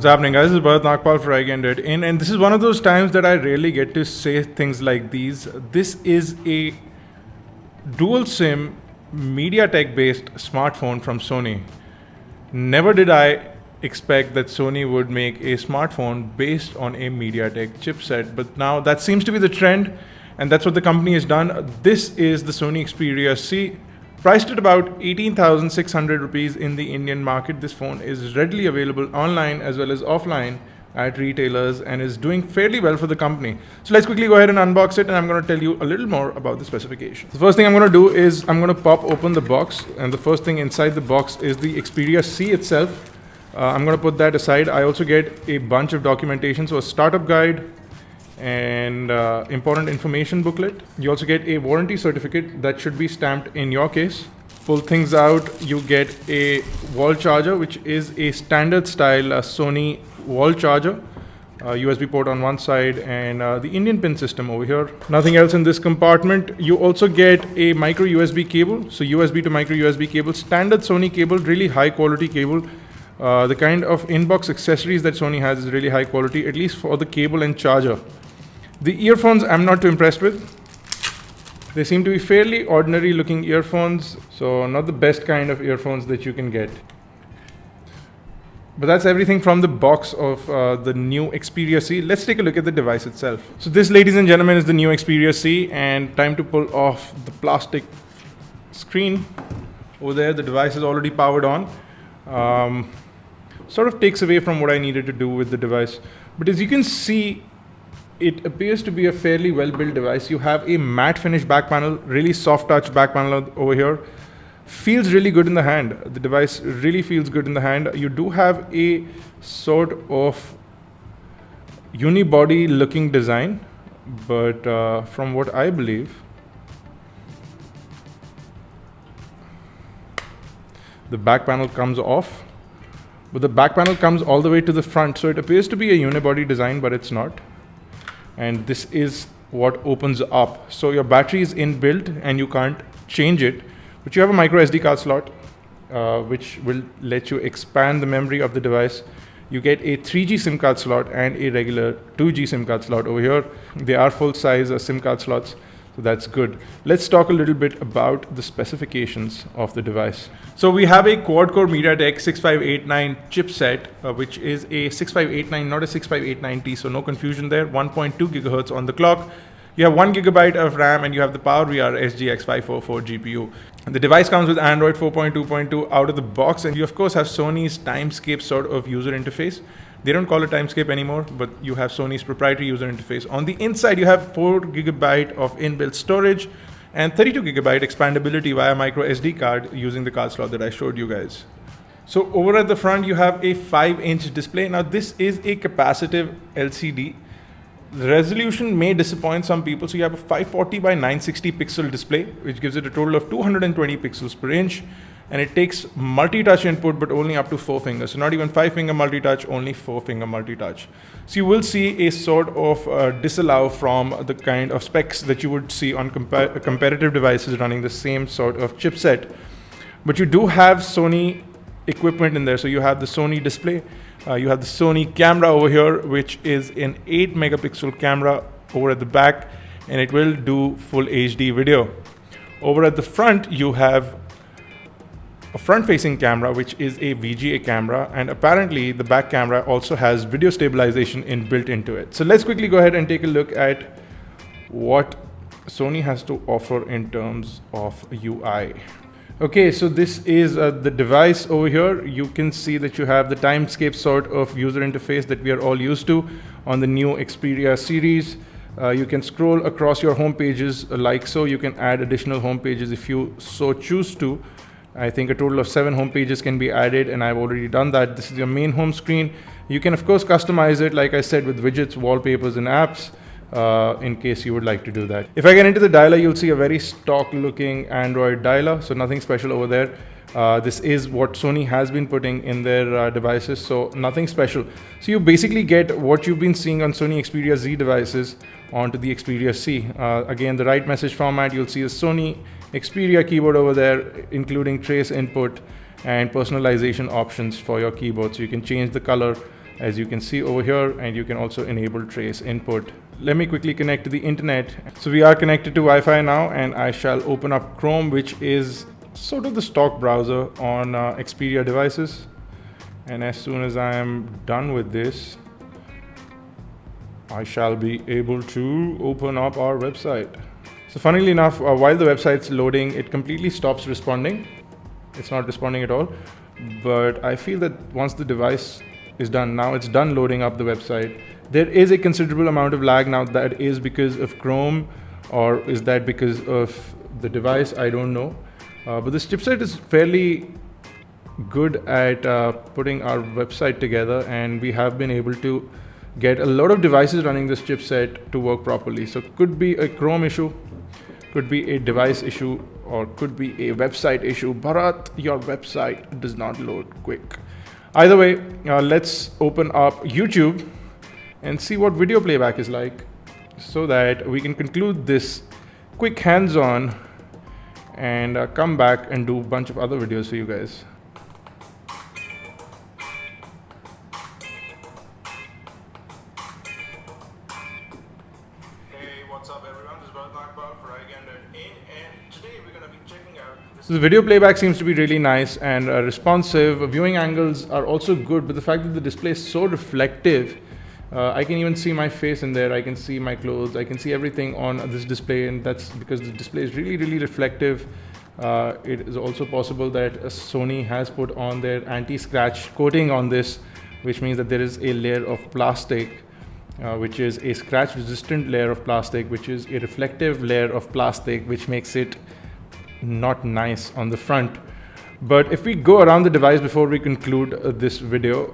What's happening, guys? This is Bharat Nagpal for iGyaan, and this is one of those times that I rarely get to say things like these. This is a dual SIM MediaTek based smartphone from Sony. Never did I expect that Sony would make a smartphone based on a MediaTek chipset, but now that seems to be the trend, and that's what the company has done. This is the Sony Xperia C. Priced at about 18,600 rupees in the Indian market, this phone is readily available online as well as offline at retailers and is doing fairly well for the company. So let's quickly go ahead and unbox it, and I'm going to tell you a little more about the specifications. The first thing I'm going to do is I'm going to pop open the box, and the first thing inside the box is the Xperia C itself. I'm going to put that aside. I also get a bunch of documentation, so a startup guide and important information booklet. You also get a warranty certificate that should be stamped in your case. Pull things out, you get a wall charger, which is a standard style Sony wall charger. USB port on one side and the Indian pin system over here. Nothing else in this compartment. You also get a micro USB cable. So USB to micro USB cable, standard Sony cable, really high quality cable. The kind of inbox accessories that Sony has is really high quality, at least for the cable and charger. The earphones I'm not too impressed with. They seem to be fairly ordinary looking earphones, so not the best kind of earphones that you can get. But that's everything from the box of the new Xperia C. Let's take a look at the device itself. So this, ladies and gentlemen, is the new Xperia C, and time to pull off the plastic screen. Over there, the device is already powered on. Sort of takes away from what I needed to do with the device. But as you can see, it appears to be a fairly well-built device. You have a matte finish back panel, really soft touch back panel over here. Feels really good in the hand. The device really feels good in the hand. You do have a sort of unibody looking design, but from what I believe, the back panel comes off, but the back panel comes all the way to the front. So it appears to be a unibody design, but it's not. And this is what opens up. So your battery is inbuilt and you can't change it, but you have a micro SD card slot, which will let you expand the memory of the device. You get a 3G SIM card slot and a regular 2G SIM card slot over here. They are full size SIM card slots, so that's good. Let's talk a little bit about the specifications of the device. So we have a quad-core MediaTek 6589 chipset, which is a 6589, not a 6589T, so no confusion there. 1.2 gigahertz on the clock. You have 1 gigabyte of RAM, and you have the PowerVR SGX 544 GPU. And the device comes with Android 4.2.2 out of the box, and you of course have Sony's Timescape sort of user interface. They don't call it Timescape anymore, but you have Sony's proprietary user interface. On the inside, you have 4 gigabyte of inbuilt storage and 32 gigabyte expandability via micro SD card using the card slot that I showed you guys. So over at the front, you have a 5-inch display. Now this is a capacitive LCD. The resolution may disappoint some people. So you have a 540 by 960 pixel display, which gives it a total of 220 pixels per inch. And it takes multi-touch input, but only up to 4 fingers. So not even 5-finger multi-touch, only 4-finger multi-touch. So you will see a sort of disallow from the kind of specs that you would see on competitive devices running the same sort of chipset. But you do have Sony equipment in there. So you have the Sony display. You have the Sony camera over here, which is an 8 megapixel camera over at the back, and it will do full HD video. Over at the front, you have a front-facing camera, which is a VGA camera, and apparently the back camera also has video stabilization inbuilt into it. So let's quickly go ahead and take a look at what Sony has to offer in terms of UI. Okay, so this is the device over here. You can see that you have the Timescape sort of user interface that we are all used to on the new Xperia series. You can scroll across your home pages like so. You can add additional home pages if you so choose to. I think a total of 7 home pages can be added, and I've already done that. This is your main home screen. You can of course customize it, like I said, with widgets, wallpapers, and apps, in case you would like to do that. If I get into the dialer, you'll see a very stock looking Android dialer, so nothing special over there. This is what Sony has been putting in their devices, so nothing special. So you basically get what you've been seeing on Sony Xperia Z devices onto the Xperia C. Again, the right message format, you'll see a Sony Xperia keyboard over there, including trace input and personalization options for your keyboard. So you can change the color as you can see over here, and you can also enable trace input. Let me quickly connect to the internet. So we are connected to Wi-Fi now, and I shall open up Chrome, which is sort of the stock browser on Xperia devices. And as soon as I am done with this, I shall be able to open up our website. So funnily enough, while the website's loading, it completely stops responding. It's not responding at all. But I feel that once the device is done, now it's done loading up the website. There is a considerable amount of lag now. That is because of Chrome, or is that because of the device? I don't know. But this chipset is fairly good at putting our website together, and we have been able to get a lot of devices running this chipset to work properly. So could be a Chrome issue, could be a device issue, or could be a website issue. Bharat, your website does not load quick. Either way, let's open up YouTube and see what video playback is like, so that we can conclude this quick hands-on and come back and do a bunch of other videos for you guys. What's up everyone, this is Bharat for iGyaan, and today we're going to be checking out this. So the video playback seems to be really nice and responsive. Viewing angles are also good, but the fact that the display is so reflective, I can even see my face in there, I can see my clothes, I can see everything on this display, and that's because the display is really reflective. It is also possible that Sony has put on their anti-scratch coating on this, which means that there is a layer of plastic, which is a scratch resistant layer of plastic, which is a reflective layer of plastic, which makes it not nice on the front. But if we go around the device before we conclude this video,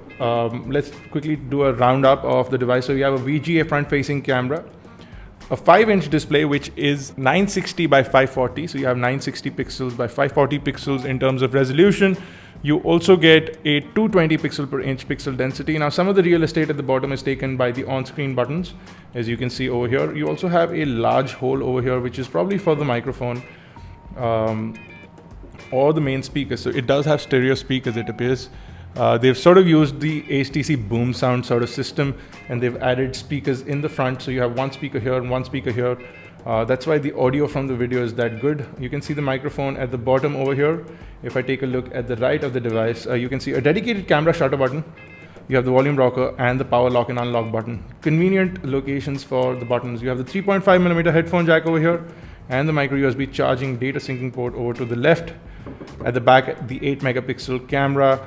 let's quickly do a roundup of the device. So we have a VGA front facing camera, a 5-inch display which is 960 by 540, so you have 960 pixels by 540 pixels in terms of resolution. You also get a 220 pixel per inch pixel density. Now some of the real estate at the bottom is taken by the on-screen buttons, as you can see over here. You also have a large hole over here, which is probably for the microphone or the main speaker. So it does have stereo speakers, it appears. They've sort of used the HTC boom sound sort of system, and they've added speakers in the front. So you have one speaker here and one speaker here. That's why the audio from the video is that good. You can see the microphone at the bottom over here. If I take a look at the right of the device, you can see a dedicated camera shutter button. You have the volume rocker and the power lock and unlock button. Convenient locations for the buttons. You have the 3.5mm headphone jack over here, and the micro USB charging data syncing port over to the left. At the back, the 8-megapixel camera,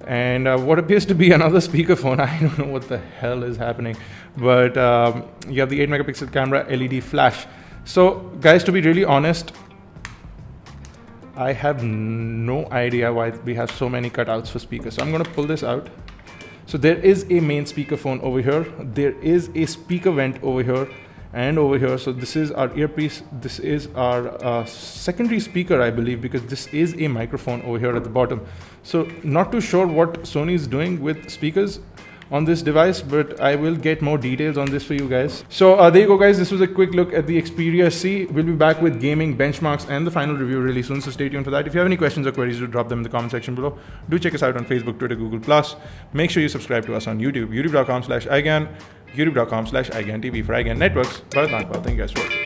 and what appears to be another speakerphone. I don't know what the hell is happening, but you have the 8-megapixel camera, LED flash. So guys, to be really honest, I have no idea why we have so many cutouts for speakers. So I'm going to pull this out. So there is a main speakerphone over here. There is a speaker vent over here and over here. So this is our earpiece. This is our secondary speaker, I believe, because this is a microphone over here at the bottom. So not too sure what Sony is doing with speakers on this device, but I will get more details on this for you guys. So there you go guys, this was a quick look at the Xperia C. We'll be back with gaming benchmarks and the final review really soon, so stay tuned for that. If you have any questions or queries, do drop them in the comment section below. Do check us out on Facebook, Twitter, Google+. Make sure you subscribe to us on YouTube, youtube.com/iGyaan, youtube.com/iGyaan TV for iGyaan Networks. Bharat, thank you guys for watching.